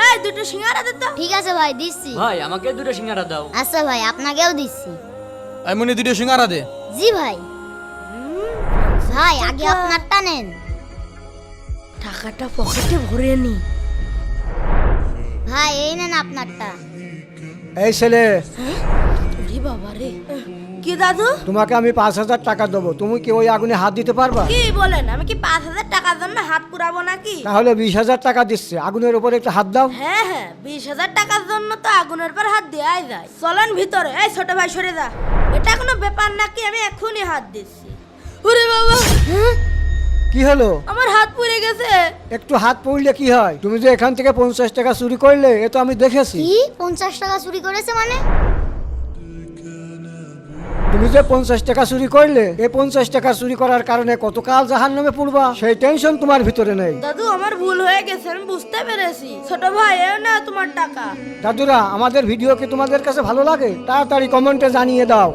এই দুটো সিঙ্গারা দে তো। ঠিক আছে ভাই, দিচ্ছি। ভাই আমাকে দুটো সিঙ্গারা দাও। আচ্ছা ভাই, আপনাকেও দিচ্ছি। এমনি দুটো সিঙ্গারা দে। জি ভাই। ভাই আগে আপনারটা নেন। টাকাটা পকেটে ভরে নি। ভাই এই নেন আপনারটা। এই ছেলে, ওরে বাবা রে। কি দাদু? তোমাকে আমি 5,000 টাকা দেবো, তুমি কি ওই আগুনে হাত দিতে পারবা? কি বলেন? আমি কি 5,000 টাকার জন্য হাত পুরাবো নাকি? তাহলে 20,000 টাকা দিচ্ছে, আগুনের উপরে একটু হাত দাও। হ্যাঁ হ্যাঁ, 20,000 টাকার জন্য তো আগুনের পর হাত দেওয়াই যায়। চলেন ভিতরে। এই ছোট ভাই সরে যা। এটা কোনো ব্যাপার নাকি? আমি এখনই হাত দিচ্ছি। ওরে বাবা, কি হলো? আমার হাত পুড়ে গেছে। একটু হাত পড়লে কি হয়? তুমি যে এখান থেকে 50 টাকা চুরি করলে, এ তো আমি দেখেছি। কি 50 টাকা চুরি করেছে মানে? তুমি যে 50 টাকা চুরি করলে, এই 50 টাকা চুরি করার কারণে কতকাল জাহান্নামে পড়বা, সেই টেনশন তোমার ভিতরে নেই। দাদু আমার ভুল হয়ে গেছে, আমি বুঝতে পেরেছি। ছোট ভাই এও না তোমার টাকা। দাদুরা, আমাদের ভিডিও কি তোমাদের কাছে ভালো লাগে? তাড়াতাড়ি কমেন্টে জানিয়ে দাও।